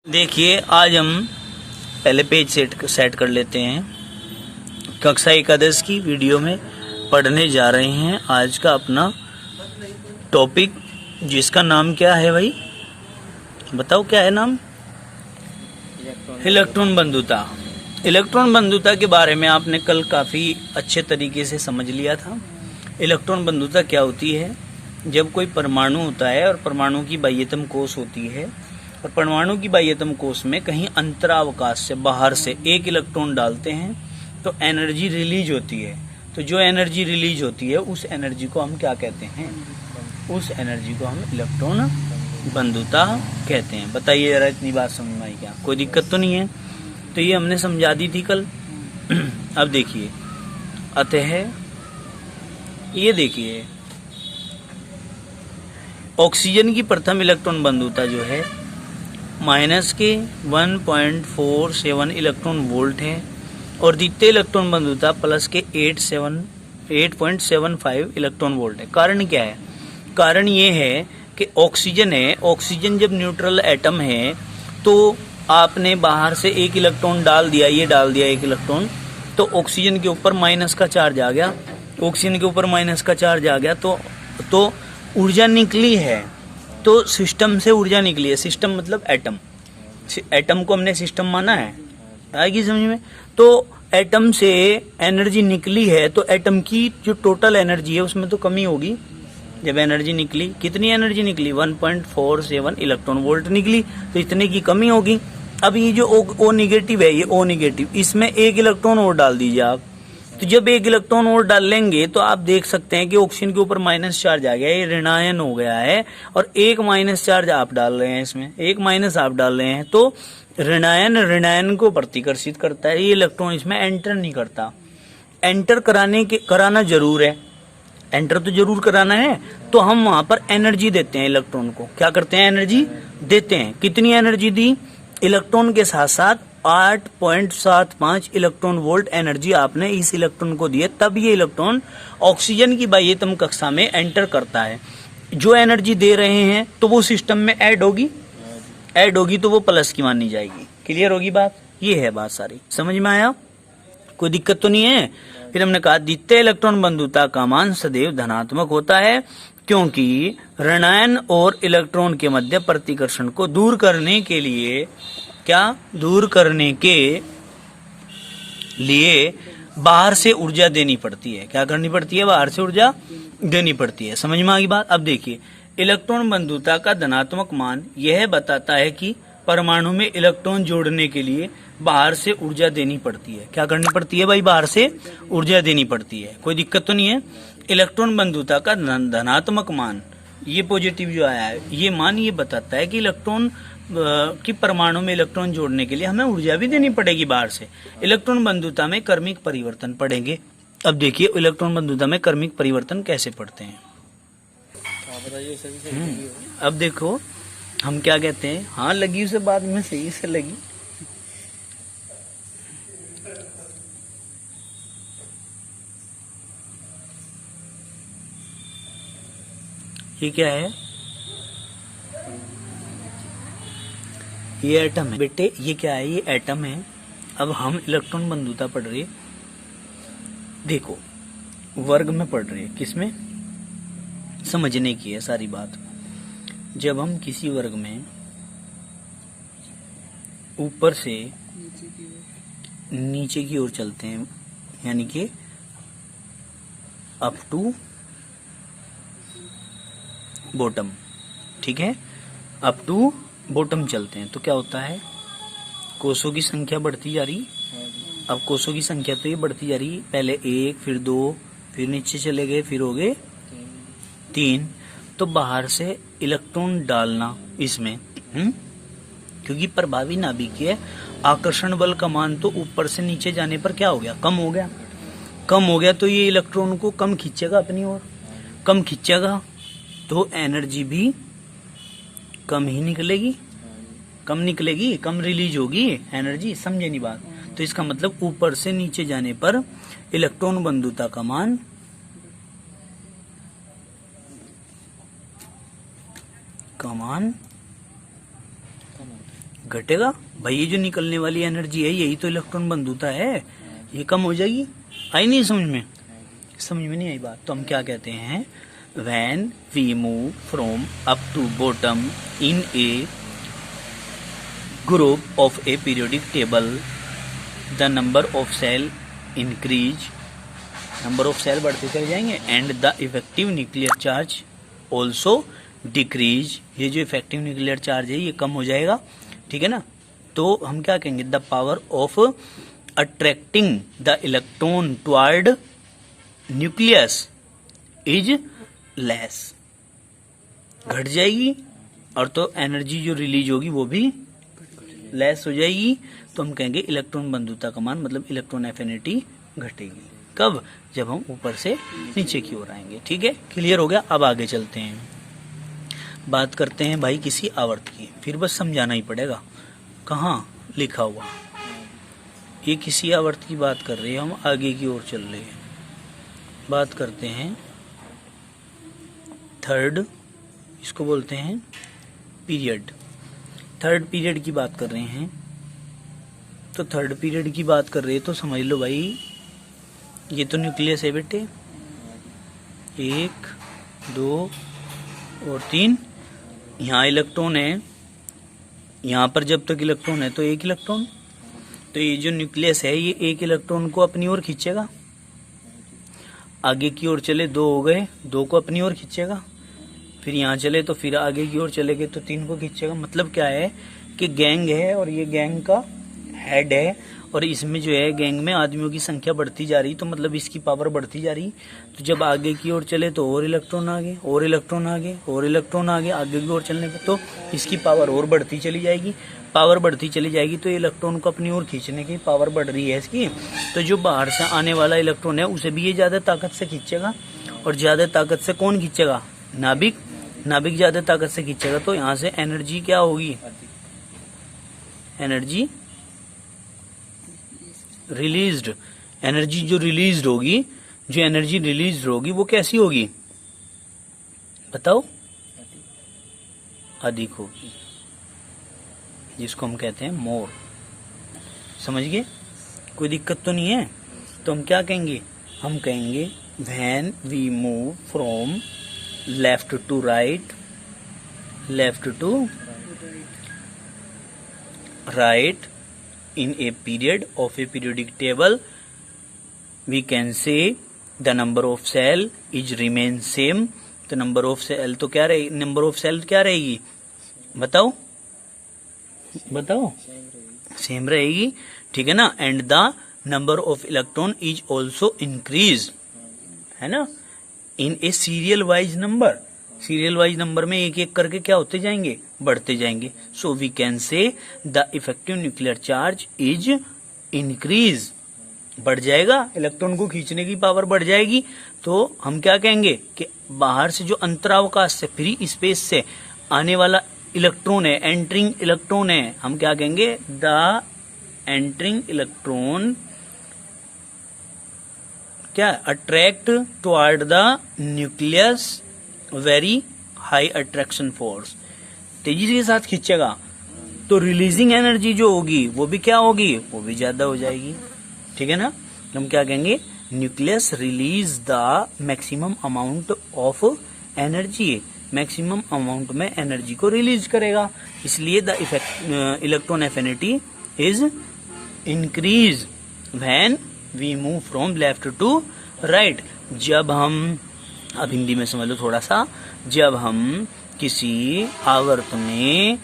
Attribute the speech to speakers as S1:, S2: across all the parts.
S1: देखिए, आज हम पहले पेज सेट कर लेते हैं। कक्षा एकादश की वीडियो में पढ़ने जा रहे हैं आज का अपना टॉपिक, जिसका नाम क्या है भाई? बताओ क्या है नाम? इलेक्ट्रॉन बंधुता। इलेक्ट्रॉन बंधुता के बारे में आपने कल काफ़ी अच्छे तरीके से समझ लिया था। इलेक्ट्रॉन बंधुता क्या होती है? जब कोई परमाणु होता है और परमाणु की बाह्यतम कोश होती है और परमाणु की बाह्यतम कोश में कहीं अंतरावकाश से बाहर से एक इलेक्ट्रॉन डालते हैं तो एनर्जी रिलीज होती है। तो जो एनर्जी रिलीज होती है उस एनर्जी को हम क्या कहते हैं? उस एनर्जी को हम इलेक्ट्रॉन बंधुता कहते हैं। बताइए जरा, इतनी बात समझ में आई क्या? कोई दिक्कत तो नहीं है? तो ये हमने समझा दी थी कल। अब देखिए, अतः ये देखिए, ऑक्सीजन की प्रथम इलेक्ट्रॉन बंधुता जो है -1.47 इलेक्ट्रॉन वोल्ट है और द्वितीय इलेक्ट्रॉन बंधुता +8.75 इलेक्ट्रॉन वोल्ट है। कारण क्या है? कारण ये है कि ऑक्सीजन है, ऑक्सीजन जब न्यूट्रल एटम है तो आपने बाहर से एक इलेक्ट्रॉन डाल दिया, ये डाल दिया एक इलेक्ट्रॉन, तो ऑक्सीजन के ऊपर माइनस का चार्ज आ गया। ऑक्सीजन के ऊपर माइनस का चार्ज आ गया तो ऊर्जा निकली है। तो सिस्टम से ऊर्जा निकली है। सिस्टम मतलब एटम। एटम को हमने सिस्टम माना है, आएगी समझ में? तो एटम से एनर्जी निकली है तो एटम की जो टोटल एनर्जी है उसमें तो कमी होगी। जब एनर्जी निकली, कितनी एनर्जी निकली? 1.47 इलेक्ट्रॉन वोल्ट निकली, तो इतने की कमी होगी। अब ये जो ओ निगेटिव है, ये ओ निगेटिव, इसमें एक इलेक्ट्रॉन और डाल दीजिए आप। तो जब एक इलेक्ट्रॉन और डाल लेंगे तो आप देख सकते हैं कि ऑक्सीजन के ऊपर माइनस चार्ज आ गया, ये ऋणायन हो गया है और एक माइनस चार्ज आप डाल रहे हैं, इसमें एक माइनस आप डाल रहे हैं, तो ऋणायन को प्रतिकर्षित करता है। ये इलेक्ट्रॉन इसमें एंटर नहीं करता। एंटर कराना जरूर है, एंटर तो जरूर कराना है। तो हम वहां पर एनर्जी देते हैं इलेक्ट्रॉन को। क्या करते हैं? एनर्जी देते हैं। कितनी एनर्जी दी? इलेक्ट्रॉन के साथ साथ 8.75 इलेक्ट्रॉन वोल्ट एनर्जी आपने इस इलेक्ट्रॉन को दी है, तब ये इलेक्ट्रॉन ऑक्सीजन की बाह्यतम कक्षा में एंटर करता है। जो एनर्जी दे रहे हैं तो वो सिस्टम में ऐड होगी तो वो प्लस की मानी जाएगी। क्लियर होगी बात? ये है बात सारी, समझ में आया? कोई दिक्कत तो नहीं है? फिर हमने कहा द्वितीय इलेक्ट्रॉन बंधुता का मान सदैव धनात्मक होता है, क्योंकि ऋणायन और इलेक्ट्रॉन के मध्य प्रतिकर्षण को दूर करने के लिए बाहर से ऊर्जा देनी पड़ती है। क्या करनी पड़ती है? बाहर से ऊर्जा देनी पड़ती है। समझ में आ गई बात? अब देखिए, इलेक्ट्रॉन बंधुता का धनात्मक मान यह बताता है कि परमाणु में इलेक्ट्रॉन जोड़ने के लिए बाहर से ऊर्जा देनी पड़ती है। क्या करनी पड़ती है भाई? बाहर से ऊर्जा देनी पड़ती है। कोई दिक्कत तो नहीं है? इलेक्ट्रॉन बंधुता का धनात्मक मान, ये पॉजिटिव जो आया है, ये मान ये बताता है कि इलेक्ट्रॉन की परमाणु में इलेक्ट्रॉन जोड़ने के लिए हमें ऊर्जा भी देनी पड़ेगी बाहर से। इलेक्ट्रॉन बंधुता में क्रमिक परिवर्तन पढ़ेंगे। अब देखिए, इलेक्ट्रॉन बंधुता में क्रमिक परिवर्तन कैसे पढ़ते हैं। अब देखो, हम क्या कहते हैं? हाँ, लगी उसे बाद में सही से लगी। ये क्या है? ये एटम है बेटे। ये क्या है? ये एटम है। अब हम इलेक्ट्रॉन बंधुता पढ़ रहे, देखो वर्ग में पढ़ रहे, किसमें? समझने की है सारी बात। जब हम किसी वर्ग में ऊपर से नीचे की ओर चलते हैं, यानी कि अप टू बॉटम, ठीक है, अप टू बॉटम चलते हैं, तो क्या होता है? कोषों की संख्या बढ़ती जा रही। अब कोषों की संख्या तो ये बढ़ती जा रही, पहले 1, फिर 2, फिर नीचे चले गए, फिर हो गए 3। तो बाहर से इलेक्ट्रॉन डालना इसमें, क्योंकि प्रभावी नाभिकीय आकर्षण बल का मान तो ऊपर से नीचे जाने पर क्या हो गया? कम हो गया। तो ये इलेक्ट्रॉन को कम खींचेगा अपनी ओर, कम खींचेगा तो एनर्जी भी कम ही निकलेगी, कम रिलीज होगी एनर्जी। समझे नहीं बात? तो इसका मतलब ऊपर से नीचे जाने पर इलेक्ट्रॉन बंधुता का मान घटेगा भाई। ये जो निकलने वाली एनर्जी है यही तो इलेक्ट्रॉन बंधुता है, ये कम हो जाएगी। आई नहीं समझ में? समझ में नहीं आई बात? तो हम क्या कहते हैं, when we move from up to bottom in a group of a periodic table the number of shell increase, number of shell बढ़ते चले जाएंगे, and the effective nuclear charge also decrease, ये जो इफेक्टिव न्यूक्लियर चार्ज है ये कम हो जाएगा, ठीक है ना। तो हम क्या कहेंगे, the power of attracting the electron toward nucleus is less, घट जाएगी, और तो एनर्जी जो रिलीज होगी वो भी लेस हो जाएगी। तो हम कहेंगे इलेक्ट्रॉन बंधुता का मान मतलब इलेक्ट्रॉन एफिनिटी घटेगी। कब? जब हम ऊपर से नीचे की ओर आएंगे। ठीक है, क्लियर हो गया। अब आगे चलते हैं, बात करते हैं भाई किसी आवर्त की, फिर बस समझाना ही पड़ेगा कहाँ लिखा हुआ। ये किसी आवर्त की बात कर रहे हैं, हम आगे की ओर चल रहे हैं। बात करते हैं थर्ड, इसको बोलते हैं पीरियड। थर्ड पीरियड की बात कर रहे हैं। तो थर्ड पीरियड की बात कर रहे हैं तो समझ लो भाई, ये तो न्यूक्लियस है बेटे, 1 2 और 3, यहाँ इलेक्ट्रॉन है, यहाँ पर जब तक इलेक्ट्रॉन है तो 1 इलेक्ट्रॉन, तो ये जो न्यूक्लियस है ये 1 इलेक्ट्रॉन को अपनी ओर खींचेगा, आगे की ओर चले 2 हो गए, 2 को अपनी ओर खींचेगा, फिर यहाँ चले तो फिर आगे की ओर चले गए तो 3 को खींचेगा। मतलब क्या है कि गैंग है और ये गैंग का हेड है, और इसमें जो है गैंग में आदमियों की संख्या बढ़ती जा रही, तो मतलब इसकी पावर बढ़ती जा रही। तो जब आगे की ओर चले तो और इलेक्ट्रॉन आगे, और इलेक्ट्रॉन आगे, और इलेक्ट्रॉन आगे, आगे की ओर चलने पे तो इसकी पावर और बढ़ती चली जाएगी। पावर बढ़ती चली जाएगी तो इलेक्ट्रॉन को अपनी ओर खींचने की पावर बढ़ रही है इसकी, तो जो बाहर से आने वाला इलेक्ट्रॉन है उसे भी ये ज्यादा ताकत से खींचेगा, और ज्यादा ताकत से कौन खींचेगा, नाभिक, नाभिक ज्यादा ताकत से खींचेगा। तो यहाँ से एनर्जी क्या होगी, एनर्जी रिलीज्ड, एनर्जी जो रिलीज्ड होगी, जो एनर्जी रिलीज्ड होगी वो कैसी होगी बताओ, अधिक होगी, जिसको हम कहते हैं मोर। समझ गए? कोई दिक्कत तो नहीं है? तो हम क्या कहेंगे, हम कहेंगे when we move from left to right, left to right in a period of a periodic table, we can say the number of cell is remain same। तो नंबर ऑफ सेल तो क्या रहेगी, नंबर ऑफ सेल क्या रहेगी बताओ, बताओ, same रहेगी, ठीक है ना। And the number of electron is also increase, है ना, in a serial wise number, serial wise number में एक एक करके क्या होते जाएंगे, बढ़ते जाएंगे। So we can say the effective nuclear charge is increase, बढ़ जाएगा, इलेक्ट्रॉन को खींचने की पावर बढ़ जाएगी। तो हम क्या कहेंगे कि बाहर से जो अंतरावकाश से, फ्री स्पेस से आने वाला इलेक्ट्रॉन है, एंटरिंग इलेक्ट्रॉन है, हम क्या कहेंगे, द एंटरिंग इलेक्ट्रॉन क्या, attract toward the nucleus very high attraction force, तेजी के साथ खींचेगा, तो रिलीजिंग एनर्जी जो होगी वो भी क्या होगी, वो भी ज्यादा हो जाएगी, ठीक है ना। हम क्या कहेंगे, nucleus release the maximum amount of energy, maximum amount में एनर्जी को रिलीज करेगा, इसलिए the electron affinity is increase when we move from left to right. जब हम, अब हिंदी में समझ लो थोड़ा सा, जब हम किसी आवर्त में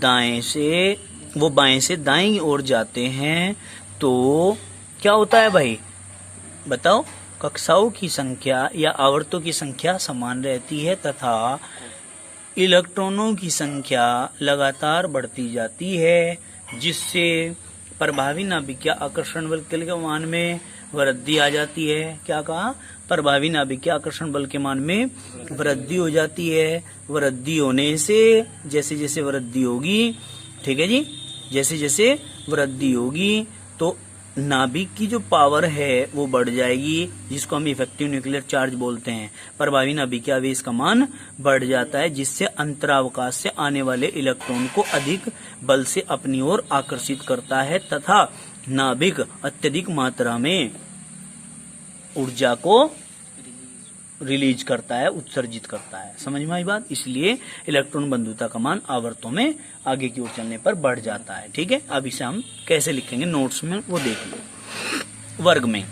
S1: दाएं से, वो बाएं से दाएं ओर जाते हैं तो क्या होता है भाई बताओ, कक्षाओं की संख्या या आवर्तों की संख्या समान रहती है तथा इलेक्ट्रॉनों की संख्या लगातार बढ़ती जाती है, जिससे प्रभावी नाभिकीय आकर्षण बल के मान में वृद्धि आ जाती है। क्या कहा, प्रभावी नाभिकीय आकर्षण बल के मान में वृद्धि हो जाती है। वृद्धि होने से जैसे जैसे वृद्धि होगी, ठीक है जी, जैसे जैसे वृद्धि होगी तो नाभिक की जो पावर है वो बढ़ जाएगी, जिसको हम इफेक्टिव न्यूक्लियर चार्ज बोलते हैं। प्रभावी नाभिकीय आवेश का मान बढ़ जाता है, जिससे अंतरावकाश से आने वाले इलेक्ट्रॉन को अधिक बल से अपनी ओर आकर्षित करता है तथा नाभिक अत्यधिक मात्रा में ऊर्जा को रिलीज करता है, उत्सर्जित करता है। समझ में आई बात? इसलिए इलेक्ट्रॉन बंधुता का मान आवर्तों में आगे की ओर चलने पर बढ़ जाता है। ठीक है, अब इसे हम कैसे लिखेंगे नोट्स में वो देख लो। वर्ग में,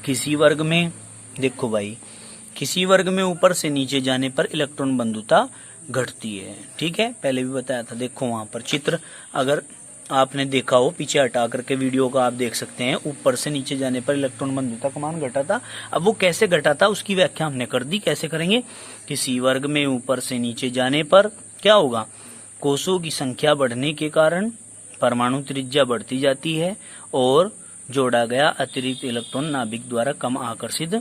S1: किसी वर्ग में देखो भाई, किसी वर्ग में ऊपर से नीचे जाने पर इलेक्ट्रॉन बंधुता घटती है। ठीक है, पहले भी बताया था। देखो वहां पर चित्र अगर आपने देखा हो, पीछे हटा करके वीडियो का आप देख सकते हैं। ऊपर से नीचे जाने पर इलेक्ट्रॉन बंधुता का मान घटा था। अब वो कैसे घटा था उसकी व्याख्या हमने कर दी। कैसे करेंगे? किसी वर्ग में ऊपर से नीचे जाने पर क्या होगा? कोषों की संख्या बढ़ने के कारण परमाणु त्रिज्या बढ़ती जाती है और जोड़ा गया अतिरिक्त इलेक्ट्रॉन नाभिक द्वारा कम आकर्षित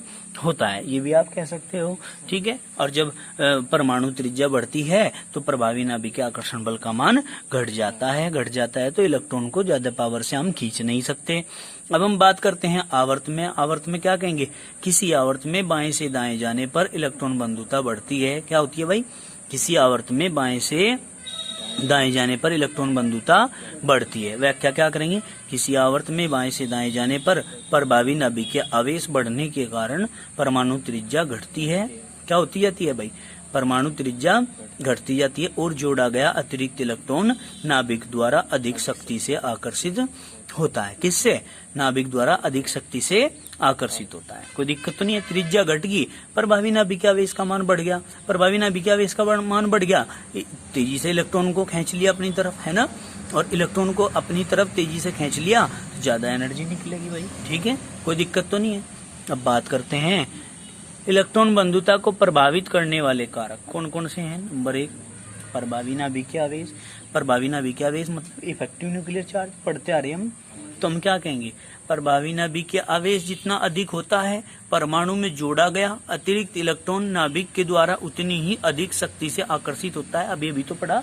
S1: होता है। ये भी आप कह सकते हो। ठीक है, और जब परमाणु त्रिज्या बढ़ती है तो प्रभावी नाभिक के आकर्षण बल का मान घट जाता है। घट जाता है तो इलेक्ट्रॉन को ज्यादा पावर से हम खींच नहीं सकते। अब हम बात करते हैं आवर्त में। आवर्त में क्या कहेंगे? किसी आवर्त में बाएं से दाएं जाने पर इलेक्ट्रॉन बंधुता बढ़ती है। क्या होती है भाई? किसी आवर्त में बाएं से दाएं जाने पर इलेक्ट्रॉन बंधुता बढ़ती है। व्याख्या क्या करेंगे? किसी आवर्त में बाएं से दाएं जाने पर प्रभावी नाभिकीय आवेश बढ़ने के कारण परमाणु त्रिज्या घटती है। क्या होती जाती है भाई? परमाणु त्रिज्या घटती जाती है और जोड़ा गया अतिरिक्त इलेक्ट्रॉन नाभिक द्वारा अधिक शक्ति से आकर्षित होता है। किससे? नाभिक द्वारा अधिक शक्ति से आकर्षित होता है। कोई दिक्कत तो नहीं है। त्रिज्या घट गई, प्रभावी नाभिकीय आवेश का मान बढ़ गया। प्रभावी नाभिकीय आवेश का मान बढ़ गया, तेजी से इलेक्ट्रॉन को खींच लिया अपनी तरफ, है ना? और इलेक्ट्रॉन को अपनी तरफ तेजी से खींच लिया तो ज्यादा एनर्जी निकलेगी भाई। ठीक है, कोई दिक्कत तो नहीं है। अब बात करते हैं इलेक्ट्रॉन बंधुता को प्रभावित करने वाले कारक कौन कौन से हैं। नंबर 1 प्रभावी नाभिकीय आवेश। प्रभावी नाभिकीय आवेश मतलब इफेक्टिव न्यूक्लियर चार्ज पढ़ते आ रहे हम, तो हम क्या कहेंगे? प्रभावी नाभिकीय आवेश जितना अधिक होता है, परमाणु में जोड़ा गया अतिरिक्त इलेक्ट्रॉन नाभिक के द्वारा उतनी ही अधिक शक्ति से आकर्षित होता है। अभी तो पढ़ा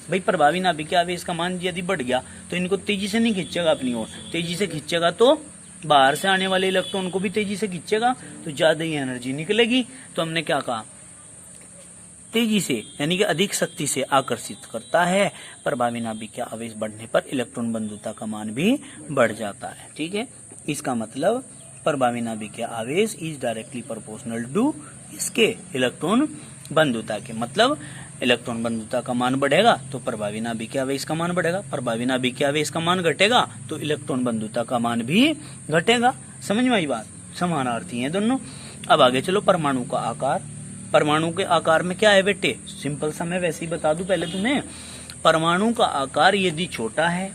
S1: भाई, प्रभावी नाभिकीय आवेश का मान यदि बढ़ गया तो इनको तेजी से नहीं खींचेगा अपनी ओर। तेजी से खींचेगा तो बाहर से आने वाले इलेक्ट्रॉन को भी तेजी से खींचेगा तो ज्यादा ही एनर्जी निकलेगी। तो हमने क्या कहा? तेजी से यानी कि अधिक शक्ति से आकर्षित करता है। प्रभावी नाभिकीय आवेश बढ़ने पर इलेक्ट्रॉन बंधुता का मान भी बढ़ जाता है। ठीक है, इसका मतलब प्रभावी नाभिकीय आवेश इज डायरेक्टली प्रोपोर्शनल टू इसके इलेक्ट्रॉन बंधुता के। मतलब इलेक्ट्रॉन बंधुता का मान बढ़ेगा तो प्रभावी नाभिकीय आवेश का मान बढ़ेगा। प्रभावी नाभिकीय आवेश का मान घटेगा तो इलेक्ट्रॉन बंधुता का मान भी घटेगा। समझ में आई बात? समानार्थी हैं दोनों। अब आगे चलो, परमाणु का आकार। परमाणु के आकार में क्या है बेटे? सिंपल सा मैं वैसे ही बता दूं पहले तुम्हें। परमाणु का आकार यदि छोटा है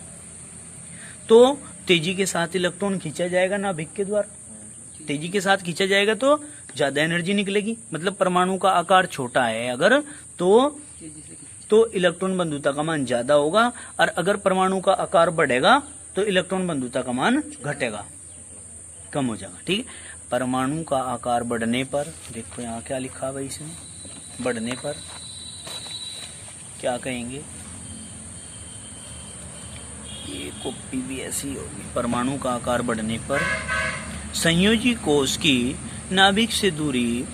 S1: तो तेजी के साथ इलेक्ट्रॉन खींचा जाएगा नाभिक के द्वारा। तेजी के साथ खींचा जाएगा तो ज्यादा एनर्जी निकलेगी। मतलब परमाणु का आकार छोटा है अगर तो इलेक्ट्रॉन बंधुता का मान ज्यादा होगा, और अगर परमाणु का आकार बढ़ेगा तो इलेक्ट्रॉन बंधुता का मान घटेगा, कम हो जाएगा। ठीक है, परमाणु का आकार बढ़ने पर, देखो यहाँ क्या लिखा है इसमें, बढ़ने पर क्या कहेंगे? ये कॉपी भी ऐसी होगी। परमाणु का आकार बढ़ने पर संयोजी कोश की नाभिक से दूरी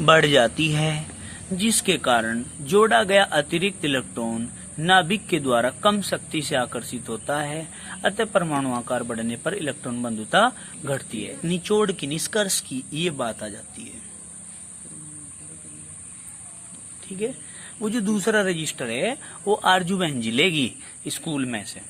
S1: बढ़ जाती है, जिसके कारण जोड़ा गया अतिरिक्त इलेक्ट्रॉन नाभिक के द्वारा कम शक्ति से आकर्षित होता है। अतः परमाणु आकार बढ़ने पर इलेक्ट्रॉन बंधुता घटती है। निचोड़ की, निष्कर्ष की ये बात आ जाती है। ठीक है, वो जो दूसरा रजिस्टर है वो आरजू बहन जी लेगी स्कूल में से।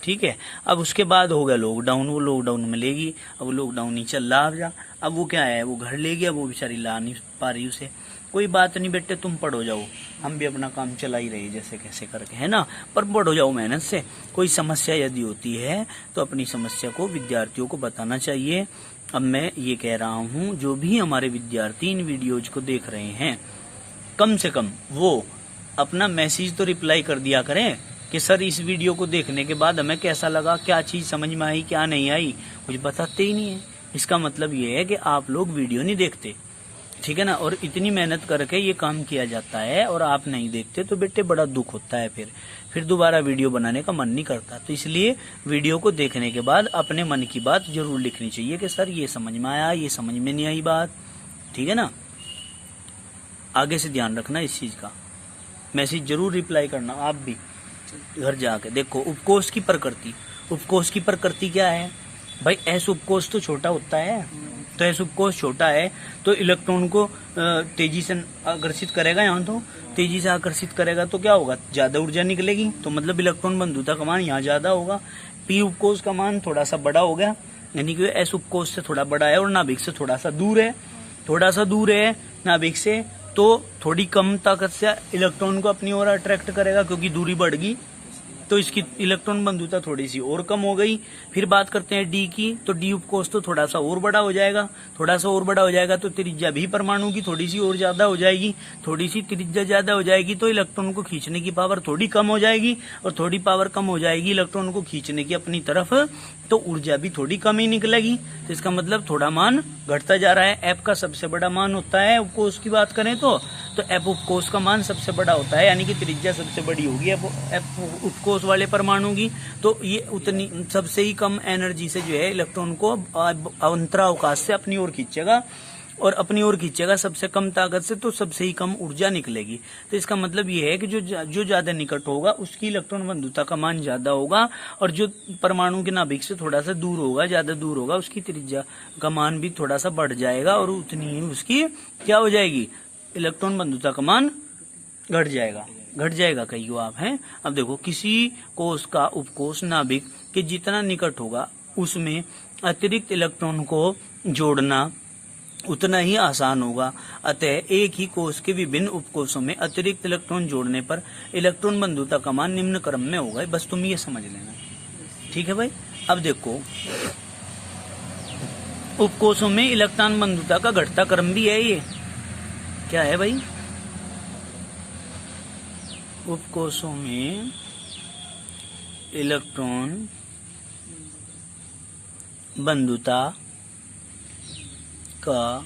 S1: ठीक है, अब उसके बाद हो गया लॉकडाउन, वो लॉकडाउन में लेगी। अब लॉकडाउन नहीं चल रहा, अब वो क्या है, वो घर ले गया, वो बेचारी ला नहीं पा रही उसे। कोई बात नहीं बेटे, तुम पढ़ो जाओ, हम भी अपना काम चला ही रहे जैसे कैसे करके, है ना। पर पढ़ो जाओ मेहनत से। कोई समस्या यदि होती है तो अपनी समस्या को विद्यार्थियों को बताना चाहिए। अब मैं ये कह रहा हूँ, जो भी हमारे विद्यार्थी इन वीडियोज को देख रहे हैं, कम से कम वो अपना मैसेज तो रिप्लाई कर दिया करें कि सर इस वीडियो को देखने के बाद हमें कैसा लगा, क्या चीज समझ में आई, क्या नहीं आई, कुछ बताते ही नहीं है। इसका मतलब ये है कि आप लोग वीडियो नहीं देखते। ठीक है ना। और इतनी मेहनत करके ये काम किया जाता है और आप नहीं देखते तो बेटे बड़ा दुख होता है। फिर दोबारा वीडियो बनाने का मन नहीं करता। तो इसलिए वीडियो को देखने के बाद अपने मन की बात जरूर लिखनी चाहिए कि सर ये समझ में आया, ये समझ में नहीं आई बात, ठीक है ना। आगे से ध्यान रखना इस चीज का। मैसेज जरूर रिप्लाई करना आप भी घर जाके। देखो उपकोष की प्रकृति, उपकोष की प्रकृति क्या है भाई? एस उपकोष तो छोटा होता है, तो एस उपकोष छोटा है तो इलेक्ट्रॉन को तेजी से आकर्षित करेगा। यहाँ तो तेजी से आकर्षित करेगा तो क्या होगा? ज्यादा ऊर्जा निकलेगी, तो मतलब इलेक्ट्रॉन बंधुता का मान यहाँ ज्यादा होगा। पी उपकोष का मान थोड़ा सा बड़ा हो गया, यानी कि एस उपकोष से थोड़ा बड़ा है और नाभिक से थोड़ा सा दूर है, थोड़ा सा दूर है नाभिक से, तो थोड़ी कम ताकत से इलेक्ट्रॉन को अपनी ओर अट्रैक्ट करेगा क्योंकि दूरी बढ़ गई, तो इसकी इलेक्ट्रॉन बंधुता थोड़ी सी और कम हो गई। फिर बात करते हैं डी की, तो डी उपकोष तो थोड़ा सा और बड़ा हो जाएगा, थोड़ा सा और बड़ा हो जाएगा तो त्रिज्या भी परमाणु की थोड़ी सी और ज्यादा हो जाएगी, थोड़ी सी त्रिज्या ज्यादा हो जाएगी तो इलेक्ट्रॉन को खींचने की पावर थोड़ी कम हो जाएगी, और थोड़ी पावर कम हो जाएगी इलेक्ट्रॉन को खींचने की अपनी तरफ, तो ऊर्जा भी थोड़ी कम ही निकलेगी। तो इसका मतलब थोड़ा मान घटता जा रहा है। एफ का सबसे बड़ा मान होता है उपकोष की बात करें तो एफ उपकोष का मान सबसे बड़ा होता है, यानी कि त्रिज्या सबसे बड़ी होगी एफ उपकोष वाले परमाणु की, तो ये उतनी सबसे ही कम एनर्जी से जो है इलेक्ट्रॉन को अंतरावकाश से अपनी ओर खींचेगा, और अपनी ओर खींचेगा सबसे कम ताकत से, तो सबसे ही कम ऊर्जा निकलेगी। तो इसका मतलब ये है कि जो ज्यादा निकट होगा उसकी इलेक्ट्रॉन बंधुता का मान ज्यादा होगा, और जो परमाणु के नाभिक से थोड़ा सा दूर होगा, ज्यादा दूर होगा, उसकी त्रिज्या का मान भी थोड़ा सा बढ़ जाएगा, और उतनी ही उसकी क्या हो जाएगी? इलेक्ट्रॉन बंधुता का मान घट जाएगा कहियो आप हैं। अब देखो किसी कोष का उपकोष नाभिक के जितना निकट होगा उसमें अतिरिक्त इलेक्ट्रॉन को जोड़ना उतना ही आसान होगा। अतः एक ही कोष के विभिन्न उपकोषों में अतिरिक्त इलेक्ट्रॉन जोड़ने पर इलेक्ट्रॉन बंधुता का मान निम्न क्रम में होगा। बस तुम ये समझ लेना, ठीक है भाई। अब देखो उपकोषों में इलेक्ट्रॉन बंधुता का घटता क्रम भी है। ये क्या है भाई? उपकोषों में इलेक्ट्रॉन बंधुता का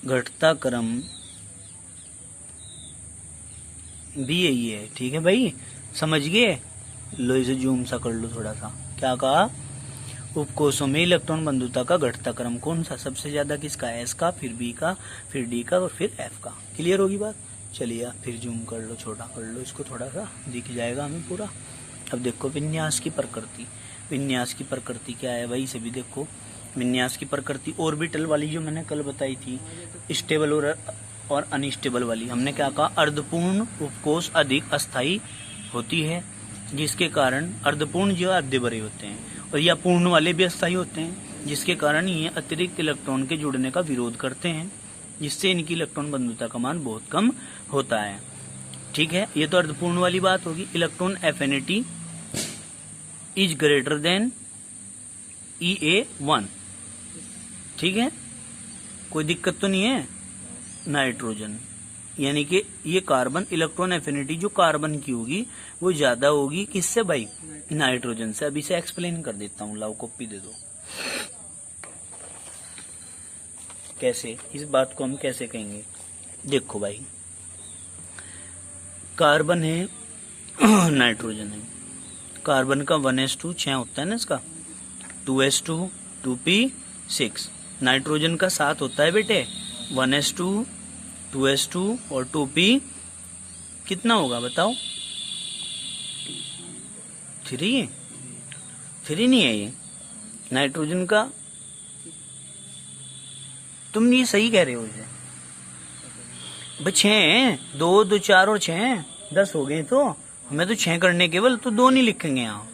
S1: घटता क्रम भी यही है, ठीक है भाई, समझ गए? लो इसे जूम सा कर लो थोड़ा सा। क्या कहा? उपकोषों में इलेक्ट्रॉन बंधुता का घटता क्रम कौन सा? सबसे ज्यादा किसका? एस का, फिर बी का, फिर डी का, और फिर एफ का। क्लियर होगी बात? चलिए फिर जूम कर लो, छोटा कर लो इसको, थोड़ा सा दिख जाएगा हमें पूरा। अब देखो विन्यास की प्रकृति। विन्यास की प्रकृति क्या है भाई? इसे भी देखो। विन्यास की प्रकृति ऑर्बिटल वाली जो मैंने कल बताई थी, स्टेबल और अनस्टेबल वाली, हमने क्या कहा? अर्धपूर्ण उपकोष अधिक अस्थायी होती है, जिसके कारण अर्धपूर्ण जो अर्धे भरे होते हैं, और या पूर्ण वाले भी अस्थायी होते हैं, जिसके कारण ये अतिरिक्त इलेक्ट्रॉन के जुड़ने का विरोध करते हैं, जिससे इनकी इलेक्ट्रॉन बंधुता का मान बहुत कम होता है। ठीक है, ये तो अर्धपूर्ण वाली बात होगी। Electron affinity is greater than EA1, ठीक है, कोई दिक्कत तो नहीं है। नाइट्रोजन यानी कि ये कार्बन, इलेक्ट्रॉन एफिनिटी जो कार्बन की होगी वो ज्यादा होगी किससे भाई? नाइट्रोजन से। अभी से एक्सप्लेन कर देता हूँ, लाओ कॉपी दे दो। कैसे इस बात को हम कैसे कहेंगे? देखो भाई, कार्बन है नाइट्रोजन है, कार्बन का 1s2 6 होता है ना, इसका 2s2 2p6। नाइट्रोजन का 7 होता है बेटे, 1s2 2s2 और 2p कितना होगा बताओ? 3 नहीं है ये नाइट्रोजन का। तुम ये सही कह रहे हो, इसे 6 2 2 4 और 6 10 हो गए। तो हमें तो 6 करने केवल, तो 2 नहीं लिखेंगे यहाँ,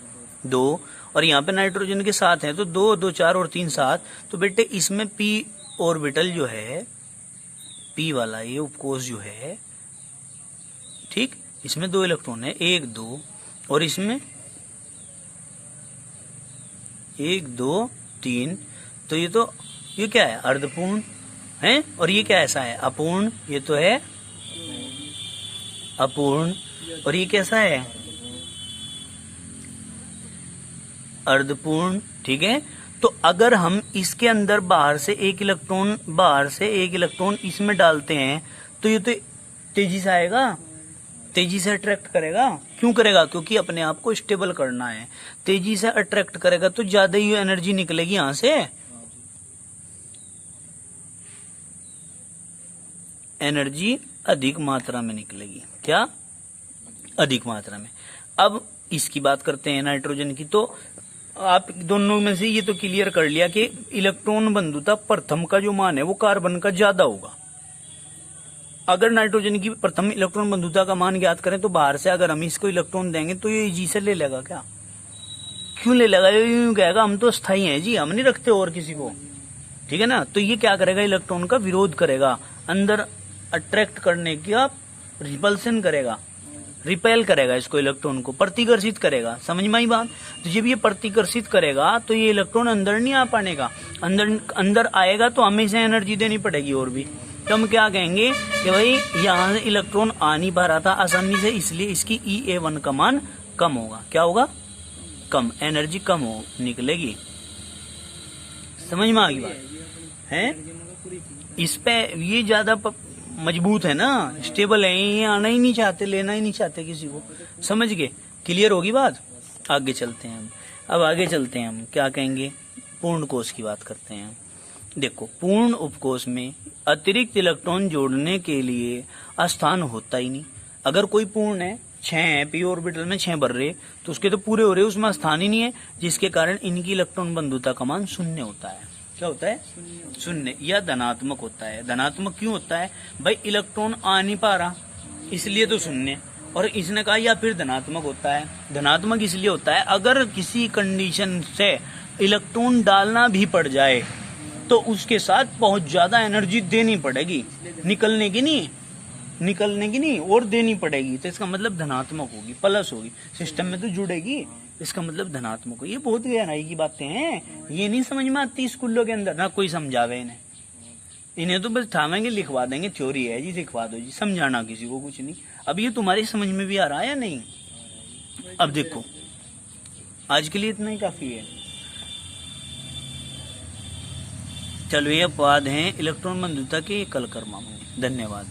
S1: 2, और यहाँ पे नाइट्रोजन के 7 हैं, तो 2 2 4 और 3 7। तो बेटे इसमें p ऑर्बिटल जो है, p वाला ये उपकोष जो है, ठीक, इसमें 2 इलेक्ट्रॉन है, 1 2, और इसमें 1 2 3। तो ये क्या है? अर्धपूर्ण है। और ये क्या ऐसा है? अपूर्ण। ये तो है अपूर्ण, और ये कैसा है? अर्धपूर्ण, ठीक है। तो अगर हम इसके अंदर बाहर से एक इलेक्ट्रॉन इसमें डालते हैं तो ये तो तेजी से आएगा, तेजी से अट्रैक्ट करेगा। क्यों करेगा? क्योंकि अपने आप को स्टेबल करना है। तेजी से अट्रैक्ट करेगा तो ज्यादा ही एनर्जी निकलेगी यहां से, एनर्जी अधिक मात्रा में निकलेगी। क्या? अधिक मात्रा में। अब इसकी बात करते हैं नाइट्रोजन की। तो आप दोनों में से ये तो क्लियर कर लिया कि इलेक्ट्रॉन बंधुता प्रथम का जो मान है वो कार्बन का ज्यादा होगा। अगर नाइट्रोजन की प्रथम इलेक्ट्रॉन बंधुता का मान ज्ञात करें तो बाहर से अगर हम इसको इलेक्ट्रॉन देंगे तो ये जी से ले लेगा। क्या? क्यों ले लेगा? ये यूं कहेगा हम तो स्थायी हैं जी, हम नहीं रखते और किसी को, ठीक है ना। तो ये क्या करेगा? इलेक्ट्रॉन का विरोध करेगा, अंदर अट्रैक्ट करने का रिपल्सन करेगा, रिपेल करेगा इसको, इलेक्ट्रॉन को प्रतिकर्षित करेगा। समझ में आई बात? तो जब ये प्रतिकर्षित करेगा तो ये इलेक्ट्रॉन अंदर नहीं आ पाएगा, अंदर आएगा तो हमें इसे एनर्जी देनी पड़ेगी और भी। तो हम क्या कहेंगे कि भाई यहाँ से इलेक्ट्रॉन आ नहीं पा रहा था आसानी से, इसलिए इसकी EA1 का मान कम होगा। क्या होगा? कम, एनर्जी कम हो निकलेगी। समझ में आ गई बात है? इस पे ये ज्यादा मजबूत है ना, स्टेबल है, ये आना ही नहीं चाहते, लेना ही नहीं चाहते किसी को। समझ गए? क्लियर होगी बात? आगे चलते हैं हम। अब आगे चलते हैं हम क्या कहेंगे, पूर्ण कोश की बात करते हैं। देखो, पूर्ण उपकोश में अतिरिक्त इलेक्ट्रॉन जोड़ने के लिए स्थान होता ही नहीं। अगर कोई पूर्ण है, 6 है, पी ऑर्बिटल में 6 भर रहे तो उसके तो पूरे हो रहे, उसमें स्थान ही नहीं है, जिसके कारण इनकी इलेक्ट्रॉन बंधुता का मान 0 होता है। क्या होता है? 0 या धनात्मक होता है। धनात्मक क्यों होता है? भाई इलेक्ट्रॉन आ नहीं पा रहा इसलिए तो 0। और इसने कहा या फिर धनात्मक होता है। धनात्मक इसलिए होता है अगर किसी कंडीशन से इलेक्ट्रॉन डालना भी पड़ जाए तो उसके साथ बहुत ज्यादा एनर्जी देनी पड़ेगी, निकलने की नहीं और देनी पड़ेगी, तो इसका मतलब धनात्मक होगी, प्लस होगी, सिस्टम में तो जुड़ेगी, इसका मतलब धनात्मक होगी। ये बहुत गहराई की बातें हैं, ये नहीं समझ में आती स्कूलों के अंदर, ना कोई समझावे इन्हें तो बस ठामेंगे, लिखवा देंगे, थ्योरी है जी, लिखवा दो जी, समझाना किसी को कुछ नहीं। अब ये तुम्हारी समझ में भी आ रहा है या नहीं? अब देखो, आज के लिए इतना ही काफी है। चलो, ये अपवाद हैं इलेक्ट्रॉन बंधुता के, कल कर मामूंगे। धन्यवाद।